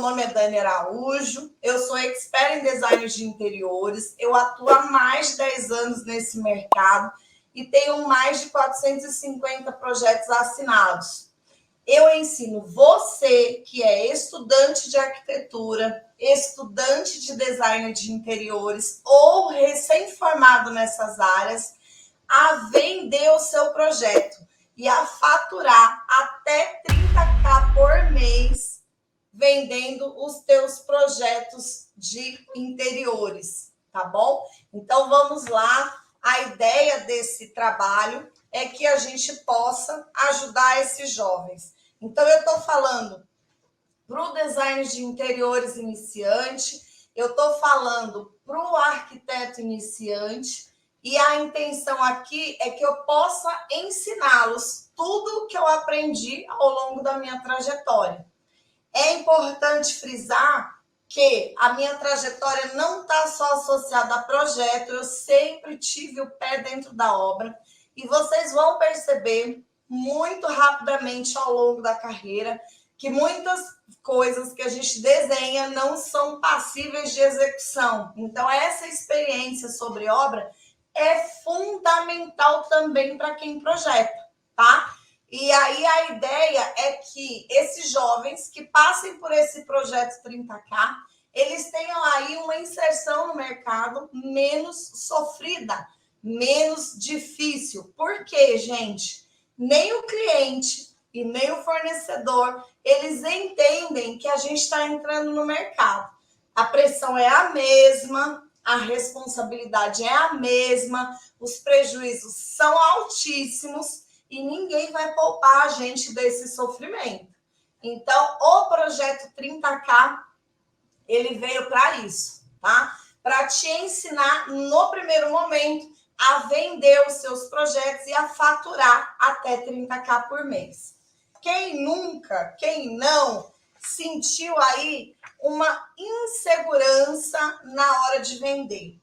nome é Dani Araújo, eu sou expert em design de interiores, eu atuo há mais de 10 anos nesse mercado e tenho mais de 450 projetos assinados. Eu ensino você que é estudante de arquitetura, estudante de design de interiores ou recém-formado nessas áreas, a vender o seu projeto e a faturar até 30.000 por mês vendendo os teus projetos de interiores, tá bom? Então vamos lá. A ideia desse trabalho é que a gente possa ajudar esses jovens. Então eu estou falando para o design de interiores iniciante, eu estou falando para o arquiteto iniciante, e a intenção aqui é que eu possa ensiná-los tudo o que eu aprendi ao longo da minha trajetória. É importante frisar que a minha trajetória não está só associada a projeto, eu sempre tive o pé dentro da obra, e vocês vão perceber muito rapidamente ao longo da carreira que muitas coisas que a gente desenha não são passíveis de execução. Então, essa experiência sobre obra é fundamental também para quem projeta, tá? E aí a ideia é que esses jovens que passem por esse projeto 30K, eles tenham aí uma inserção no mercado menos sofrida, menos difícil. Por quê, gente? Nem o cliente e nem o fornecedor, eles entendem que a gente está entrando no mercado. A pressão é a mesma, a responsabilidade é a mesma, os prejuízos são altíssimos e ninguém vai poupar a gente desse sofrimento. Então, o projeto 30K, ele veio para isso, tá? Para te ensinar, no primeiro momento, a vender os seus projetos e a faturar até 30K por mês. Quem nunca, quem não, sentiu aí uma insegurança na hora de vender?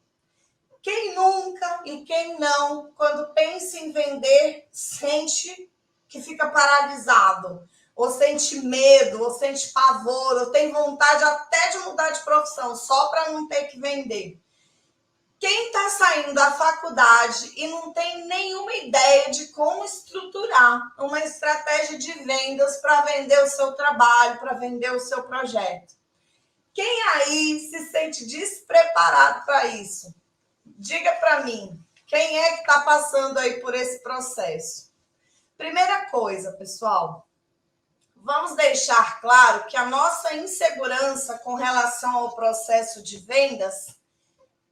Quem nunca e quem não, quando pensa em vender, sente que fica paralisado, ou sente medo, ou sente pavor, ou tem vontade até de mudar de profissão, só para não ter que vender? Quem está saindo da faculdade e não tem nenhuma ideia de como estruturar uma estratégia de vendas para vender o seu trabalho, para vender o seu projeto? Quem aí se sente despreparado para isso? Diga para mim, quem é que está passando aí por esse processo? Primeira coisa, pessoal, vamos deixar claro que a nossa insegurança com relação ao processo de vendas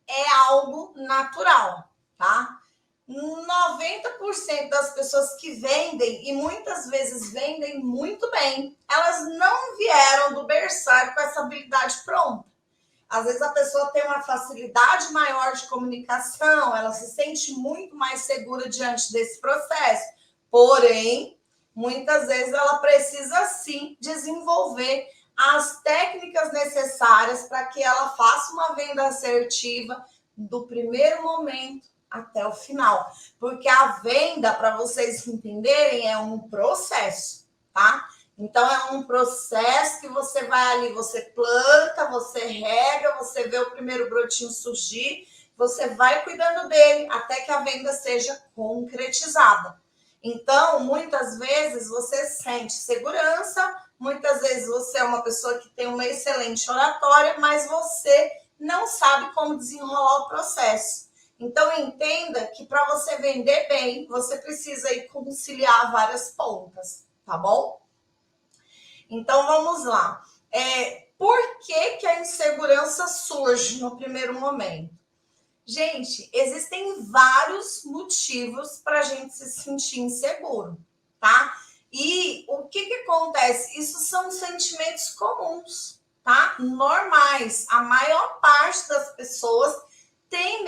é algo natural, tá? 90% das pessoas que vendem, e muitas vezes vendem muito bem, elas não vieram do berçário com essa habilidade pronta. Às vezes a pessoa tem uma facilidade maior de comunicação, ela se sente muito mais segura diante desse processo. Porém, muitas vezes ela precisa sim desenvolver as técnicas necessárias para que ela faça uma venda assertiva do primeiro momento até o final. Porque a venda, para vocês entenderem, é um processo, tá? Então, é um processo que você vai ali, você planta, você rega, você vê o primeiro brotinho surgir, você vai cuidando dele até que a venda seja concretizada. Então, muitas vezes você sente segurança, muitas vezes você é uma pessoa que tem uma excelente oratória, mas você não sabe como desenrolar o processo. Então, entenda que para você vender bem, você precisa aí conciliar várias pontas, tá bom? Então, vamos lá. Por que a insegurança surge no primeiro momento? Gente, existem vários motivos para a gente se sentir inseguro, tá? E o que acontece? Isso são sentimentos comuns, tá? Normais. A maior parte das pessoas tem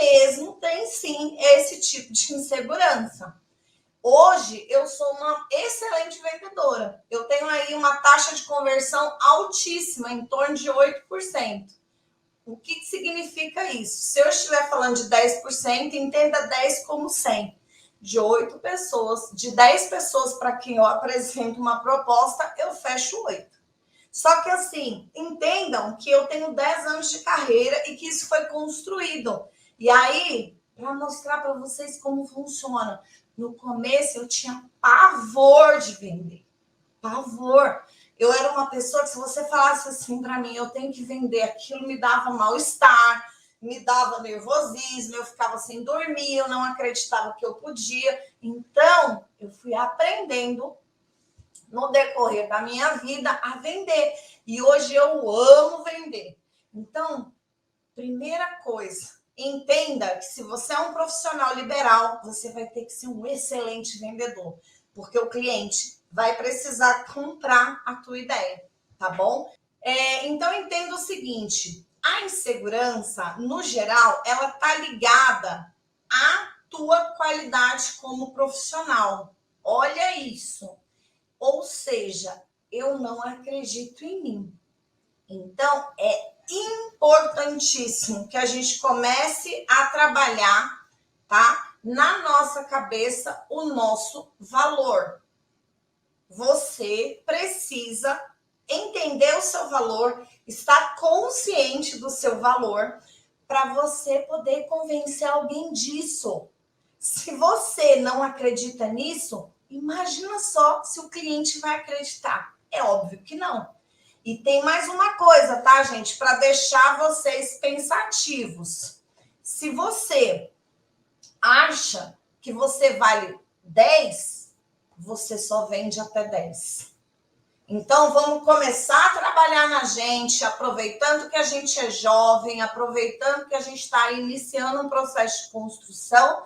sim, esse tipo de insegurança. Hoje, eu sou uma excelente vendedora. Eu tenho aí uma taxa de conversão altíssima, em torno de 8%. O que significa isso? Se eu estiver falando de 10%, entenda 10 como 100. De 8 pessoas, de 10 pessoas para quem eu apresento uma proposta, eu fecho 8. Só que assim, entendam que eu tenho 10 anos de carreira e que isso foi construído. E aí, para mostrar para vocês como funciona, no começo eu tinha pavor de vender. Pavor. Eu era uma pessoa que, se você falasse assim para mim, eu tenho que vender, aquilo me dava mal-estar, me dava nervosismo, eu ficava sem dormir, eu não acreditava que eu podia. Então, eu fui aprendendo no decorrer da minha vida a vender. E hoje eu amo vender. Então, primeira coisa, entenda que se você é um profissional liberal, você vai ter que ser um excelente vendedor, porque o cliente vai precisar comprar a tua ideia, tá bom? Então, entenda o seguinte, a insegurança, no geral, ela tá ligada à tua qualidade como profissional. Olha isso. Ou seja, eu não acredito em mim. Então, é importantíssimo que a gente comece a trabalhar, tá? Na nossa cabeça, o nosso valor. Você precisa entender o seu valor, estar consciente do seu valor, para você poder convencer alguém disso. Se você não acredita nisso, imagina só se o cliente vai acreditar. É óbvio que não. E tem mais uma coisa, tá, gente? Para deixar vocês pensativos. Se você acha que você vale 10, você só vende até 10. Então, vamos começar a trabalhar na gente, aproveitando que a gente é jovem, aproveitando que a gente está iniciando um processo de construção,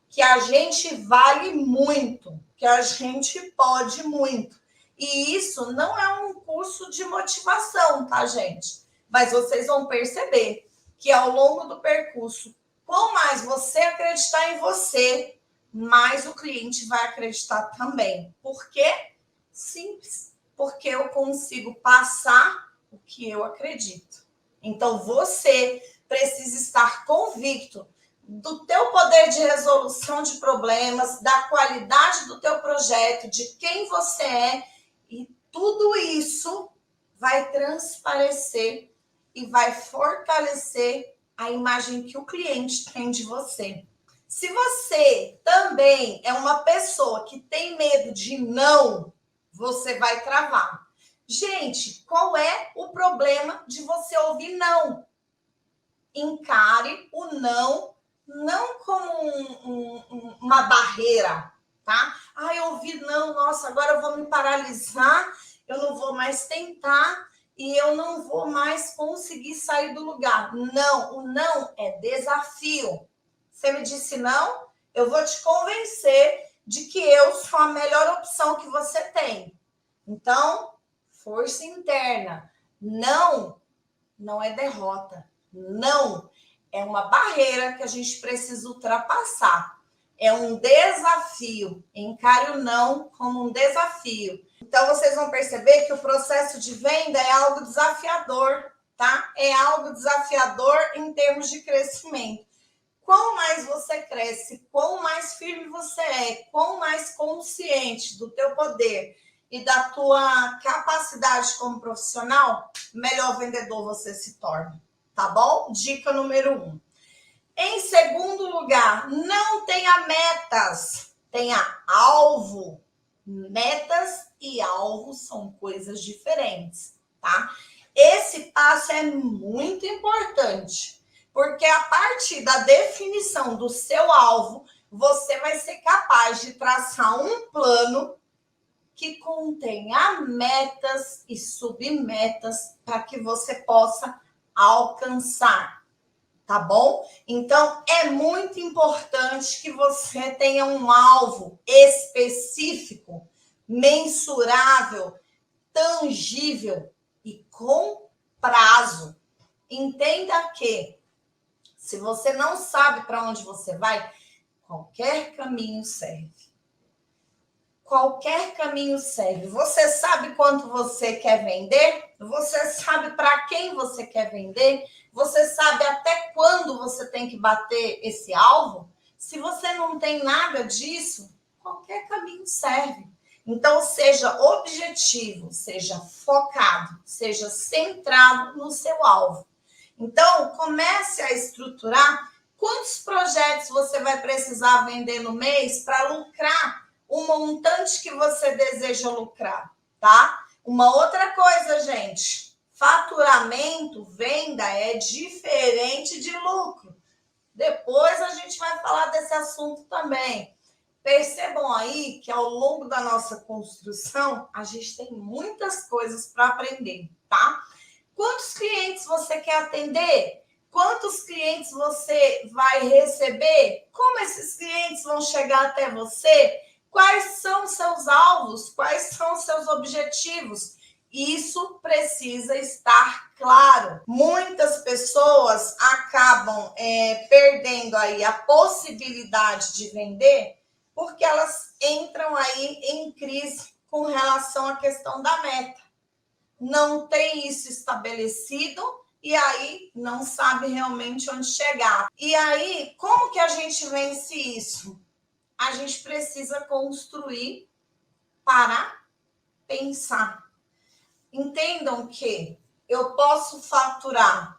que a gente vale muito, que a gente pode muito. E isso não é um curso de motivação, tá, gente? Mas vocês vão perceber que ao longo do percurso, quanto mais você acreditar em você, mais o cliente vai acreditar também. Por quê? Simples. Porque eu consigo passar o que eu acredito. Então, você precisa estar convicto do teu poder de resolução de problemas, da qualidade do teu projeto, de quem você é, e tudo isso vai transparecer e vai fortalecer a imagem que o cliente tem de você. Se você também é uma pessoa que tem medo de não, você vai travar. Gente, qual é o problema de você ouvir não? Encare o não como uma barreira, tá? Eu ouvi não, nossa, agora eu vou me paralisar, eu não vou mais tentar e eu não vou mais conseguir sair do lugar. Não, o não é desafio. Você me disse não, eu vou te convencer de que eu sou a melhor opção que você tem. Então, força interna. Não é derrota. Não é uma barreira que a gente precisa ultrapassar. É um desafio. Encare o não como um desafio. Então, vocês vão perceber que o processo de venda é algo desafiador, tá? É algo desafiador em termos de crescimento. Quanto mais você cresce, quanto mais firme você é, quanto mais consciente do teu poder e da tua capacidade como profissional, melhor vendedor você se torna, tá bom? Dica número 1. Em segundo lugar, não tenha metas, tenha alvo. Metas e alvos são coisas diferentes, tá? Esse passo é muito importante, porque a partir da definição do seu alvo, você vai ser capaz de traçar um plano que contenha metas e submetas para que você possa alcançar, tá bom? Então, é muito importante que você tenha um alvo específico, mensurável, tangível e com prazo. Entenda que, se você não sabe para onde você vai, qualquer caminho serve. Qualquer caminho serve. Você sabe quanto você quer vender? Você sabe para quem você quer vender? Você sabe até quando você tem que bater esse alvo? Se você não tem nada disso, qualquer caminho serve. Então, seja objetivo, seja focado, seja centrado no seu alvo. Então, comece a estruturar quantos projetos você vai precisar vender no mês para lucrar o montante que você deseja lucrar, tá? Uma outra coisa, gente, faturamento, venda é diferente de lucro. Depois a gente vai falar desse assunto também. Percebam aí que ao longo da nossa construção, a gente tem muitas coisas para aprender, tá? Quantos clientes você quer atender? Quantos clientes você vai receber? Como esses clientes vão chegar até você? Quais são seus alvos? Quais são seus objetivos? Isso precisa estar claro. Muitas pessoas acabam perdendo aí a possibilidade de vender porque elas entram aí em crise com relação à questão da meta. Não tem isso estabelecido e aí não sabe realmente onde chegar. E aí, como que a gente vence isso? A gente precisa construir para pensar. Entendam que eu posso faturar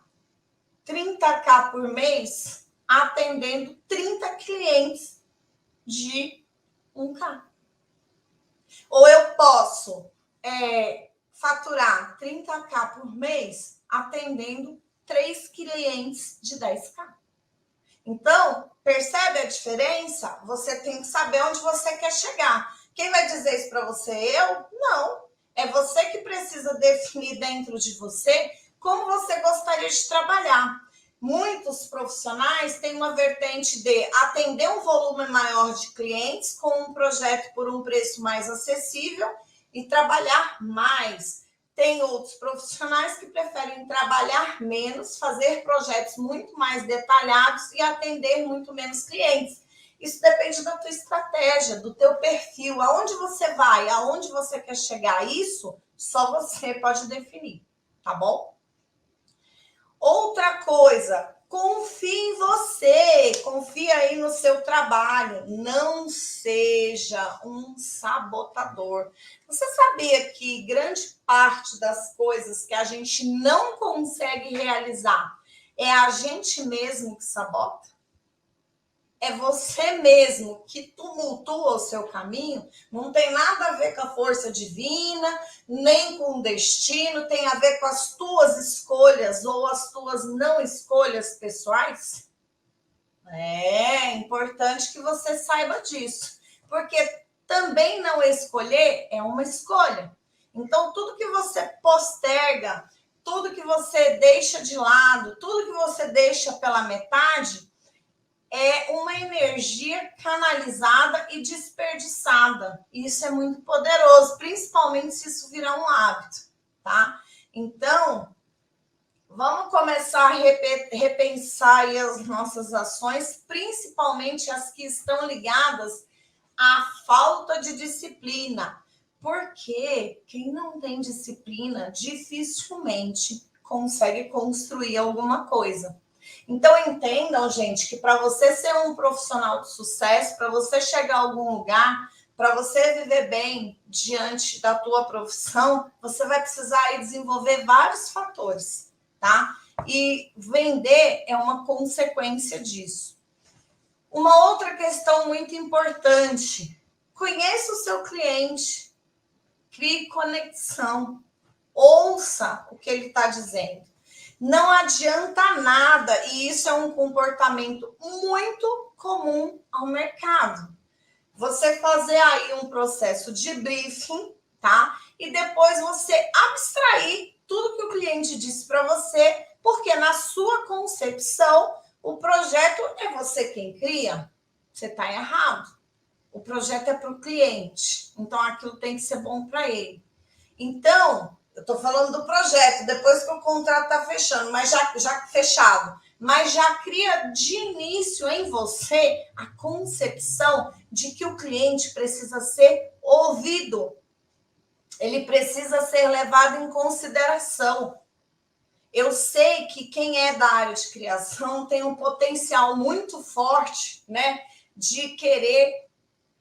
30K por mês atendendo 30 clientes de 1K. Ou eu posso faturar 30K por mês atendendo 3 clientes de 10K. Então, percebe a diferença? Você tem que saber onde você quer chegar. Quem vai dizer isso para você? Eu? Não. É você que precisa definir dentro de você como você gostaria de trabalhar. Muitos profissionais têm uma vertente de atender um volume maior de clientes com um projeto por um preço mais acessível e trabalhar mais. Tem outros profissionais que preferem trabalhar menos, fazer projetos muito mais detalhados e atender muito menos clientes. Isso depende da tua estratégia, do teu perfil, aonde você vai, aonde você quer chegar. Isso só você pode definir, tá bom? Outra coisa, confie em você, confie aí no seu trabalho, não seja um sabotador. Você sabia que grande parte das coisas que a gente não consegue realizar é a gente mesmo que sabota? É você mesmo que tumultua o seu caminho, não tem nada a ver com a força divina, nem com o destino, tem a ver com as tuas escolhas ou as tuas não escolhas pessoais? É importante que você saiba disso, porque também não escolher é uma escolha. Então, tudo que você posterga, tudo que você deixa de lado, tudo que você deixa pela metade, é uma energia canalizada e desperdiçada. Isso é muito poderoso, principalmente se isso virar um hábito, tá? Então, vamos começar a repensar aí as nossas ações, principalmente as que estão ligadas à falta de disciplina. Porque quem não tem disciplina dificilmente consegue construir alguma coisa. Então, entendam, gente, que para você ser um profissional de sucesso, para você chegar a algum lugar, para você viver bem diante da tua profissão, você vai precisar aí desenvolver vários fatores, tá? E vender é uma consequência disso. Uma outra questão muito importante, conheça o seu cliente, crie conexão, ouça o que ele está dizendo. Não adianta nada, e isso é um comportamento muito comum ao mercado. Você fazer aí um processo de briefing, tá? E depois você abstrair tudo que o cliente disse para você, porque na sua concepção, o projeto é você quem cria. Você está errado. O projeto é para o cliente, então aquilo tem que ser bom para ele. Então, eu estou falando do projeto, depois que o contrato está fechando, mas já fechado, mas já cria de início em você a concepção de que o cliente precisa ser ouvido, ele precisa ser levado em consideração. Eu sei que quem é da área de criação tem um potencial muito forte, né, de querer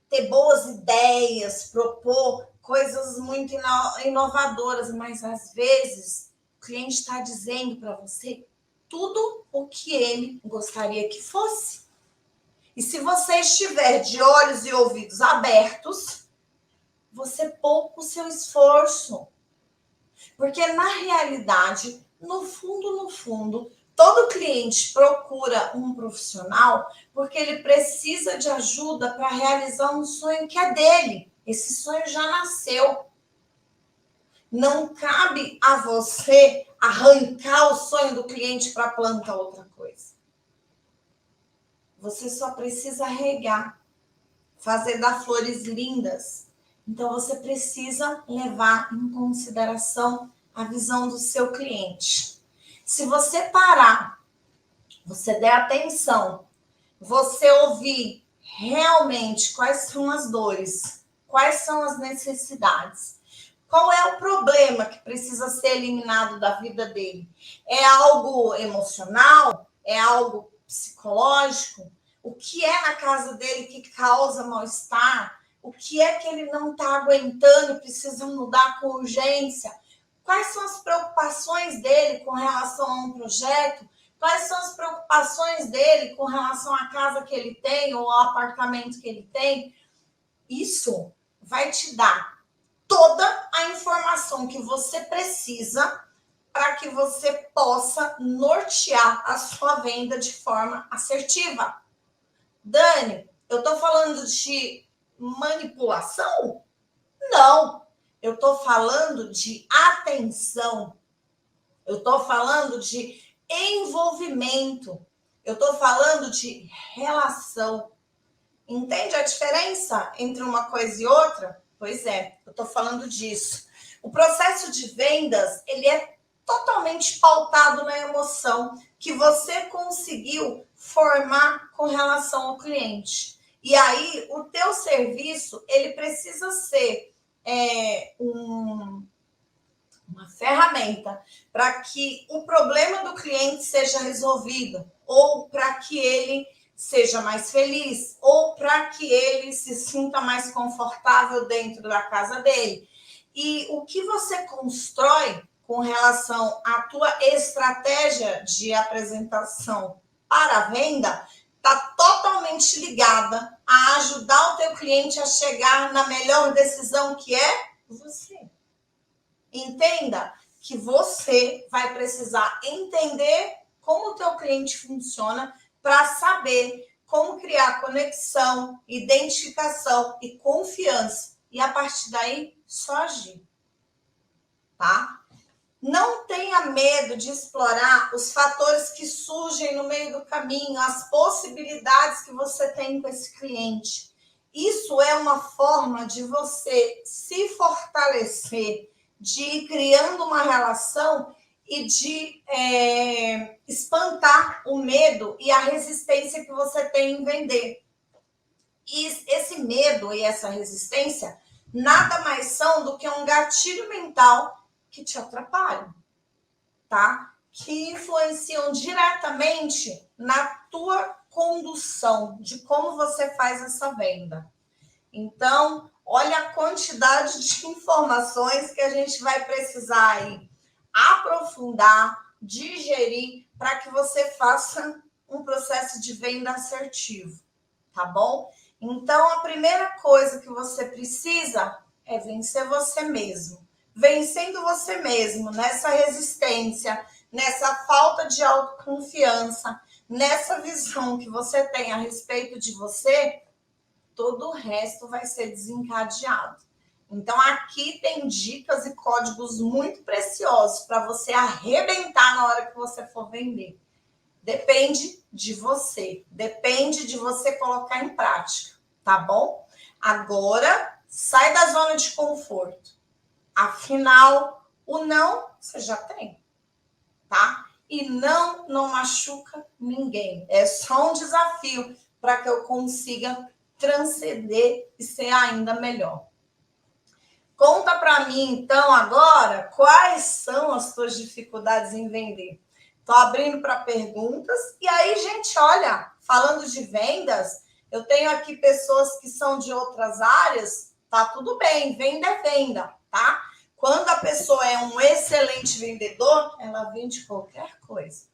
ter boas ideias, propor coisas muito inovadoras, mas às vezes o cliente está dizendo para você tudo o que ele gostaria que fosse. E se você estiver de olhos e ouvidos abertos, você poupa o seu esforço. Porque na realidade, no fundo, todo cliente procura um profissional porque ele precisa de ajuda para realizar um sonho que é dele. Esse sonho já nasceu. Não cabe a você arrancar o sonho do cliente para plantar outra coisa. Você só precisa regar, fazer dar flores lindas. Então, você precisa levar em consideração a visão do seu cliente. Se você parar, você der atenção, você ouvir realmente quais são as dores, quais são as necessidades, qual é o problema que precisa ser eliminado da vida dele? É algo emocional? É algo psicológico? O que é na casa dele que causa mal-estar? O que é que ele não está aguentando e precisa mudar com urgência? Quais são as preocupações dele com relação a um projeto? Quais são as preocupações dele com relação à casa que ele tem ou ao apartamento que ele tem? Isso vai te dar toda a informação que você precisa para que você possa nortear a sua venda de forma assertiva. Dani, eu estou falando de manipulação? Não, eu estou falando de atenção. Eu estou falando de envolvimento. Eu estou falando de relação. Entende a diferença entre uma coisa e outra? Pois é, eu estou falando disso. O processo de vendas, ele é totalmente pautado na emoção que você conseguiu formar com relação ao cliente. E aí, o teu serviço, ele precisa ser uma ferramenta para que o problema do cliente seja resolvido, ou para que ele seja mais feliz, ou para que ele se sinta mais confortável dentro da casa dele. E o que você constrói com relação à tua estratégia de apresentação para a venda está totalmente ligada a ajudar o teu cliente a chegar na melhor decisão, que é você. Entenda que você vai precisar entender como o teu cliente funciona para saber como criar conexão, identificação e confiança. E a partir daí, só agir. Tá? Não tenha medo de explorar os fatores que surgem no meio do caminho, as possibilidades que você tem com esse cliente. Isso é uma forma de você se fortalecer, de ir criando uma relação e de espantar o medo e a resistência que você tem em vender. E esse medo e essa resistência nada mais são do que um gatilho mental que te atrapalham, tá? Que influenciam diretamente na tua condução de como você faz essa venda. Então, olha a quantidade de informações que a gente vai precisar aí aprofundar, digerir, para que você faça um processo de venda assertivo, tá bom? Então, a primeira coisa que você precisa é vencer você mesmo. Vencendo você mesmo nessa resistência, nessa falta de autoconfiança, nessa visão que você tem a respeito de você, todo o resto vai ser desencadeado. Então, aqui tem dicas e códigos muito preciosos para você arrebentar na hora que você for vender. Depende de você. Depende de você colocar em prática, tá bom? Agora, sai da zona de conforto. Afinal, o não você já tem, tá? E não machuca ninguém. É só um desafio para que eu consiga transcender e ser ainda melhor. Conta para mim, então, agora, quais são as suas dificuldades em vender? Estou abrindo para perguntas. E aí, gente, olha, falando de vendas, Eu tenho aqui pessoas que são de outras áreas, tá tudo bem, venda é venda, tá? Quando a pessoa é um excelente vendedor, ela vende qualquer coisa.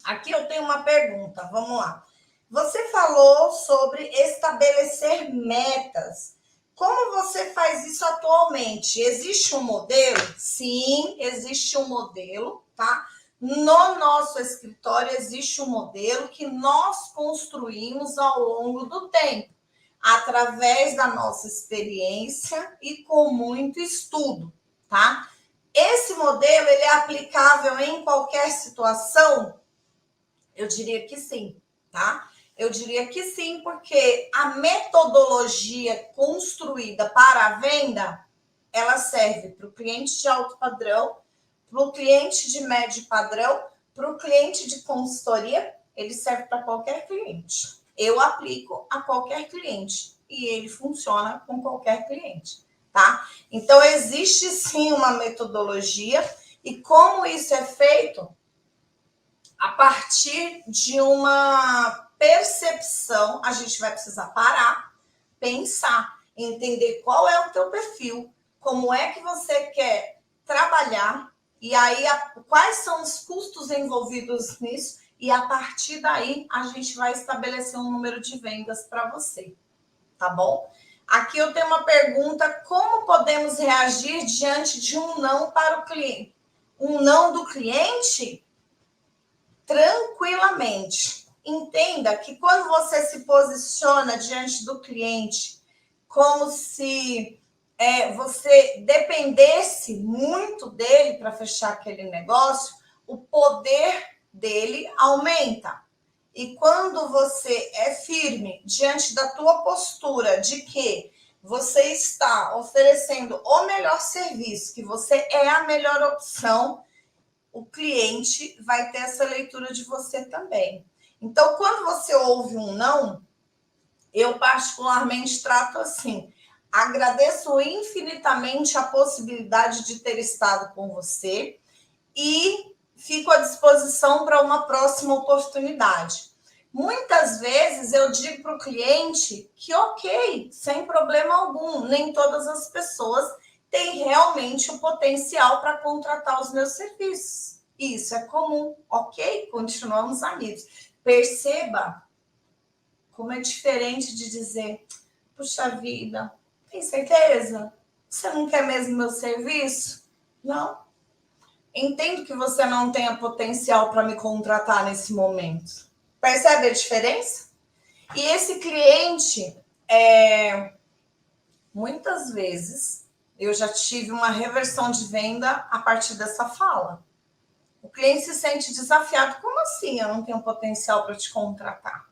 Aqui eu tenho uma pergunta, vamos lá. Você falou sobre estabelecer metas. Como você faz isso atualmente? Existe um modelo? Sim, existe um modelo, tá? No nosso escritório existe um modelo que nós construímos ao longo do tempo, através da nossa experiência e com muito estudo, tá? Esse modelo, ele é aplicável em qualquer situação? Eu diria que sim, tá? Eu diria que sim, porque a metodologia construída para a venda, ela serve para o cliente de alto padrão, para o cliente de médio padrão, para o cliente de consultoria, ele serve para qualquer cliente. Eu aplico a qualquer cliente e ele funciona com qualquer cliente, tá? Então, existe sim uma metodologia e como isso é feito? A partir de uma percepção, a gente vai precisar parar, pensar, entender qual é o teu perfil, como é que você quer trabalhar, e aí quais são os custos envolvidos nisso, e a partir daí a gente vai estabelecer um número de vendas para você, tá bom? Aqui eu tenho uma pergunta: como podemos reagir diante de um não para o cliente? Um não do cliente? Tranquilamente. Entenda que quando você se posiciona diante do cliente como se você dependesse muito dele para fechar aquele negócio, o poder dele aumenta. E quando você é firme diante da tua postura de que você está oferecendo o melhor serviço, que você é a melhor opção, o cliente vai ter essa leitura de você também. Então, quando você ouve um não, eu particularmente trato assim: agradeço infinitamente a possibilidade de ter estado com você e fico à disposição para uma próxima oportunidade. Muitas vezes eu digo para o cliente que ok, sem problema algum, nem todas as pessoas têm realmente o potencial para contratar os meus serviços. Isso é comum, ok? Continuamos amigos. Perceba como é diferente de dizer: puxa vida, tem certeza? Você não quer mesmo meu serviço? Não. Entendo que você não tenha potencial para me contratar nesse momento. Percebe a diferença? E esse cliente, muitas vezes, eu já tive uma reversão de venda a partir dessa fala. O cliente se sente desafiado. Como assim eu não tenho potencial para te contratar?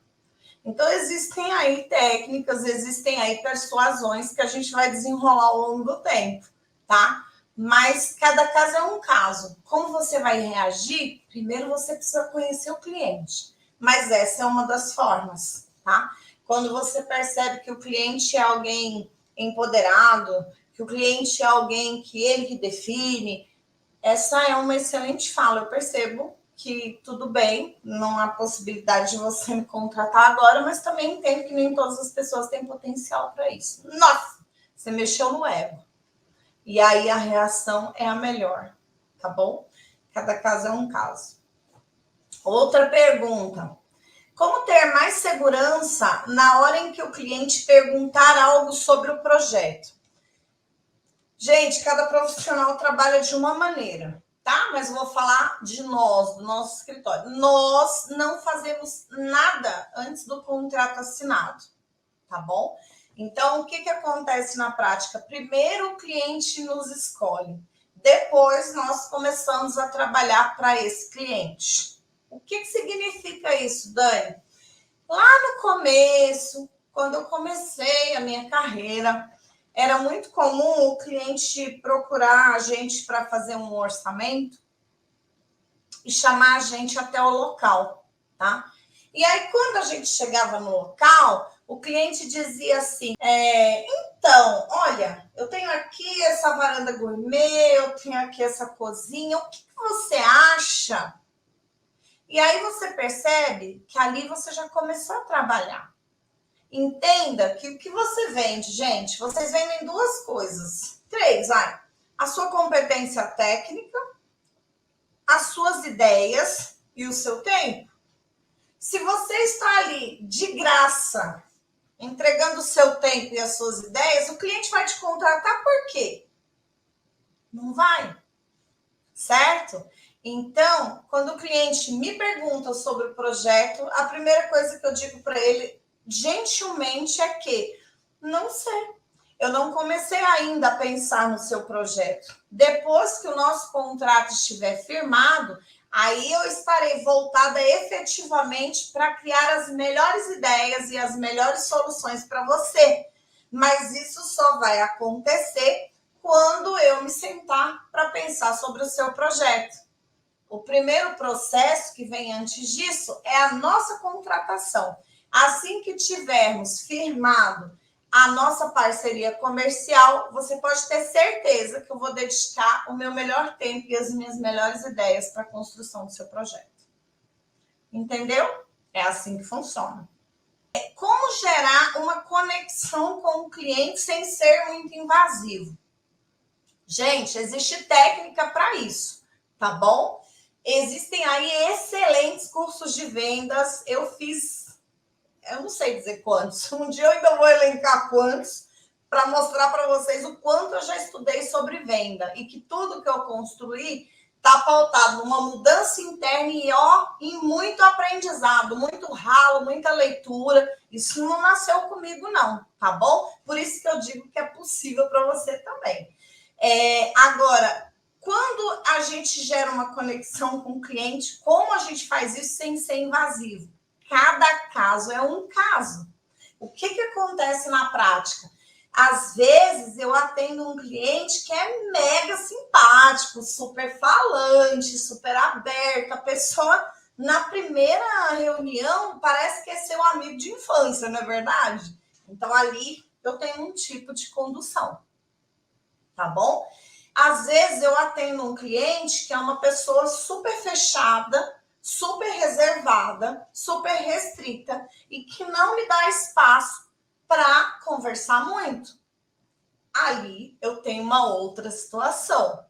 Então, existem aí técnicas, existem aí persuasões que a gente vai desenrolar ao longo do tempo, tá? Mas cada caso é um caso. Como você vai reagir? Primeiro você precisa conhecer o cliente. Mas essa é uma das formas, tá? Quando você percebe que o cliente é alguém empoderado, que o cliente é alguém que ele que define, essa é uma excelente fala. Eu percebo que tudo bem, não há possibilidade de você me contratar agora, mas também entendo que nem todas as pessoas têm potencial para isso. Nossa, você mexeu no ego. E aí a reação é a melhor, tá bom? Cada caso é um caso. Outra pergunta: como ter mais segurança na hora em que o cliente perguntar algo sobre o projeto? Gente, cada profissional trabalha de uma maneira, tá? Mas eu vou falar de nós, do nosso escritório. Nós não fazemos nada antes do contrato assinado, tá bom? Então, o que acontece na prática? Primeiro o cliente nos escolhe, depois nós começamos a trabalhar para esse cliente. O que significa isso, Dani? Lá no começo, quando eu comecei a minha carreira, era muito comum o cliente procurar a gente para fazer um orçamento e chamar a gente até o local, tá? E aí, quando a gente chegava no local, o cliente dizia assim: então, olha, eu tenho aqui essa varanda gourmet, eu tenho aqui essa cozinha, o que você acha? E aí você percebe que ali você já começou a trabalhar. Entenda que o que você vende, gente, vocês vendem duas coisas. Três, vai. A sua competência técnica, as suas ideias e o seu tempo. Se você está ali de graça, entregando o seu tempo e as suas ideias, o cliente vai te contratar por quê? Não vai, certo? Então, quando o cliente me pergunta sobre o projeto, a primeira coisa que eu digo para ele, gentilmente, é que não sei. Eu não comecei ainda a pensar no seu projeto. Depois que o nosso contrato estiver firmado, aí eu estarei voltada efetivamente para criar as melhores ideias e as melhores soluções para você. Mas isso só vai acontecer quando eu me sentar para pensar sobre o seu projeto. O primeiro processo que vem antes disso é a nossa contratação. Assim que tivermos firmado a nossa parceria comercial, você pode ter certeza que eu vou dedicar o meu melhor tempo e as minhas melhores ideias para a construção do seu projeto. Entendeu? É assim que funciona. Como gerar uma conexão com o cliente sem ser muito invasivo? Gente, existe técnica para isso, tá bom? Existem aí excelentes cursos de vendas. Eu não sei dizer quantos. Um dia eu ainda vou elencar quantos para mostrar para vocês o quanto eu já estudei sobre venda e que tudo que eu construí está pautado numa mudança interna e muito aprendizado, muito ralo, muita leitura. Isso não nasceu comigo, não, tá bom? Por isso que eu digo que é possível para você também. Agora, quando a gente gera uma conexão com o cliente, como a gente faz isso sem ser invasivo? Cada caso é um caso. O que acontece na prática? Às vezes eu atendo um cliente que é mega simpático, super falante, super aberto. A pessoa, na primeira reunião, parece que é seu amigo de infância, não é verdade? Então, ali eu tenho um tipo de condução, tá bom? Às vezes eu atendo um cliente que é uma pessoa super fechada, super reservada, super restrita e que não me dá espaço para conversar muito. Ali eu tenho uma outra situação.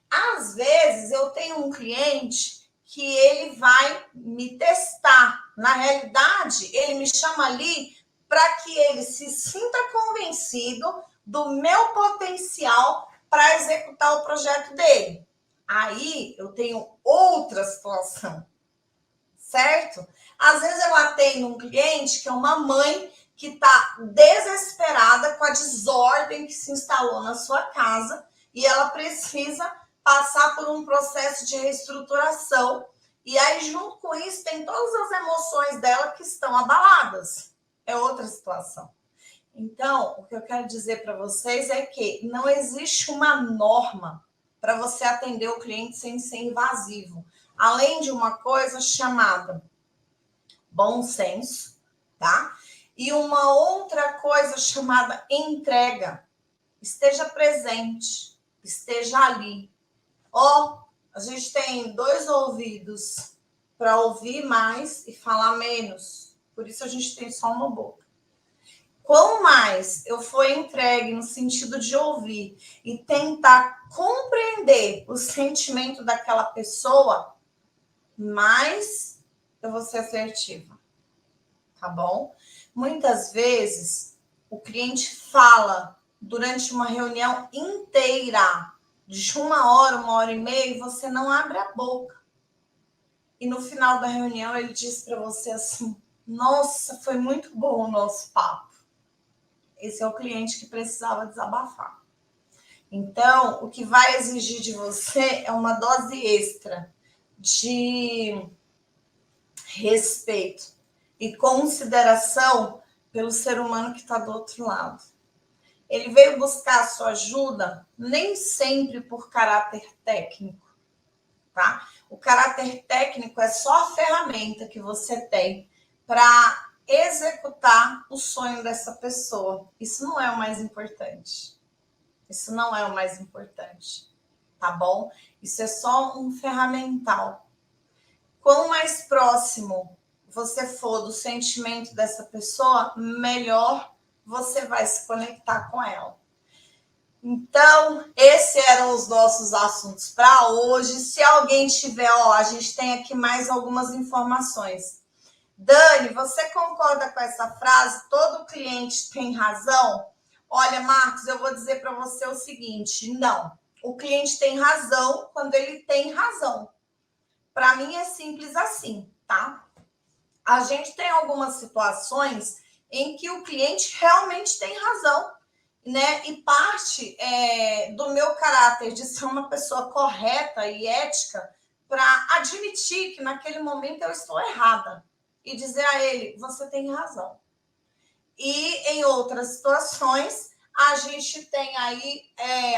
Às vezes eu tenho um cliente que ele vai me testar. Na realidade, ele me chama ali para que ele se sinta convencido do meu potencial para executar o projeto dele. Aí eu tenho outra situação, certo? Às vezes eu atendo um cliente que é uma mãe que está desesperada com a desordem que se instalou na sua casa e ela precisa passar por um processo de reestruturação. E aí, junto com isso, tem todas as emoções dela que estão abaladas. É outra situação. Então, o que eu quero dizer para vocês é que não existe uma norma para você atender o cliente sem ser invasivo. Além de uma coisa chamada bom senso, tá? E uma outra coisa chamada entrega. Esteja presente, esteja ali. A gente tem 2 ouvidos para ouvir mais e falar menos. Por isso a gente tem só uma boca. Quanto mais eu for entregue no sentido de ouvir e tentar compreender o sentimento daquela pessoa, mais eu vou ser assertiva, tá bom? Muitas vezes o cliente fala durante uma reunião inteira, de 1 hora e meia, e você não abre a boca. E no final da reunião ele diz para você assim: nossa, foi muito bom o nosso papo. Esse é o cliente que precisava desabafar. Então, o que vai exigir de você é uma dose extra de respeito e consideração pelo ser humano que está do outro lado. Ele veio buscar a sua ajuda nem sempre por caráter técnico, tá? O caráter técnico é só a ferramenta que você tem para executar o sonho dessa pessoa. Isso não é o mais importante. Isso não é o mais importante, tá bom? Isso é só um ferramental. Quanto mais próximo você for do sentimento dessa pessoa, melhor você vai se conectar com ela. Então, esses eram os nossos assuntos para hoje. Se alguém tiver, a gente tem aqui mais algumas informações. Dani, você concorda com essa frase? Todo cliente tem razão? Olha, Marcos, eu vou dizer para você o seguinte: não. O cliente tem razão quando ele tem razão. Para mim é simples assim, tá? A gente tem algumas situações em que o cliente realmente tem razão, né? E parte do meu caráter de ser uma pessoa correta e ética para admitir que naquele momento eu estou errada e dizer a ele, você tem razão. E em outras situações, a gente tem aí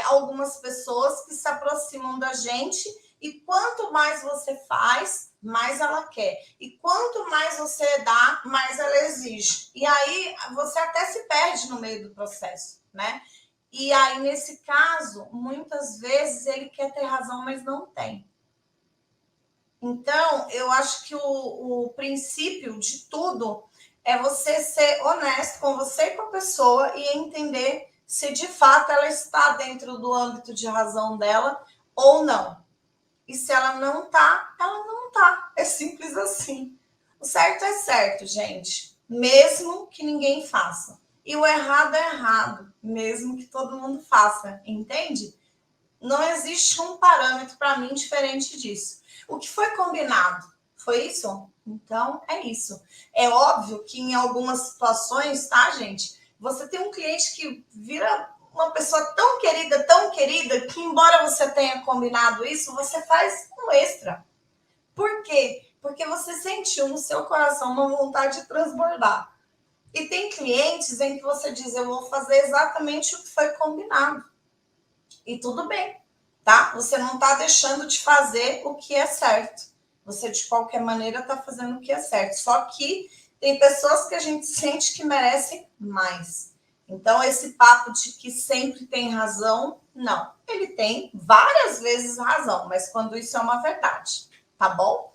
algumas pessoas que se aproximam da gente e quanto mais você faz, mais ela quer. E quanto mais você dá, mais ela exige. E aí você até se perde no meio do processo, né? E aí, nesse caso, muitas vezes ele quer ter razão, mas não tem. Então, eu acho que o princípio de tudo é você ser honesto com você e com a pessoa e entender se de fato ela está dentro do âmbito de razão dela ou não. E se ela não tá, ela não tá. É simples assim. O certo é certo, gente, mesmo que ninguém faça. E o errado é errado, mesmo que todo mundo faça, entende? Não existe um parâmetro para mim diferente disso. O que foi combinado foi isso? Então, é isso. É óbvio que em algumas situações, tá, gente? Você tem um cliente que vira uma pessoa tão querida, que embora você tenha combinado isso, você faz um extra. Por quê? Porque você sentiu no seu coração uma vontade de transbordar. E tem clientes em que você diz, eu vou fazer exatamente o que foi combinado. E tudo bem, tá? Você não está deixando de fazer o que é certo. Você, de qualquer maneira, está fazendo o que é certo. Só que tem pessoas que a gente sente que merecem mais. Então, esse papo de que sempre tem razão, não. Ele tem várias vezes razão, mas quando isso é uma verdade, tá bom?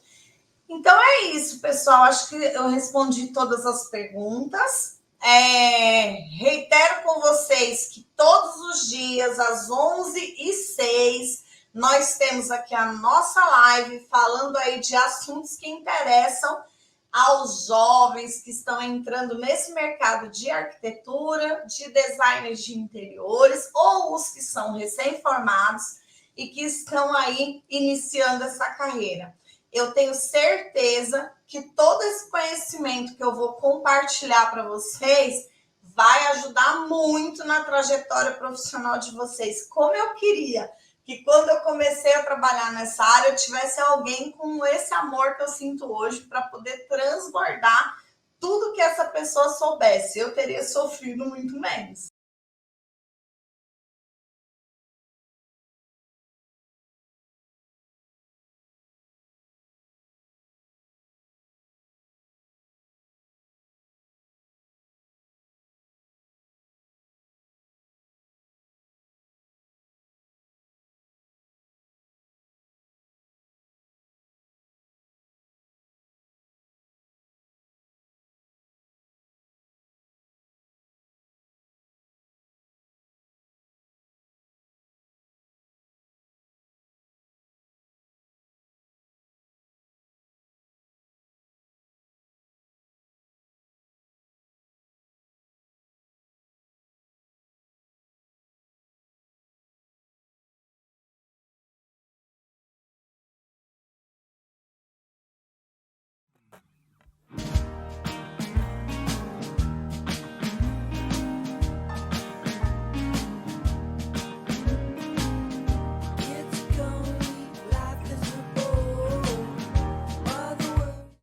Então, é isso, pessoal. Acho que eu respondi todas as perguntas. Reitero com vocês que todos os dias, às 11h06, nós temos aqui a nossa live falando aí de assuntos que interessam aos jovens que estão entrando nesse mercado de arquitetura, de designers de interiores, ou os que são recém-formados e que estão aí iniciando essa carreira. Eu tenho certeza que todo esse conhecimento que eu vou compartilhar para vocês vai ajudar muito na trajetória profissional de vocês. Como eu queria que quando eu comecei a trabalhar nessa área, eu tivesse alguém com esse amor que eu sinto hoje para poder transbordar tudo que essa pessoa soubesse. Eu teria sofrido muito menos.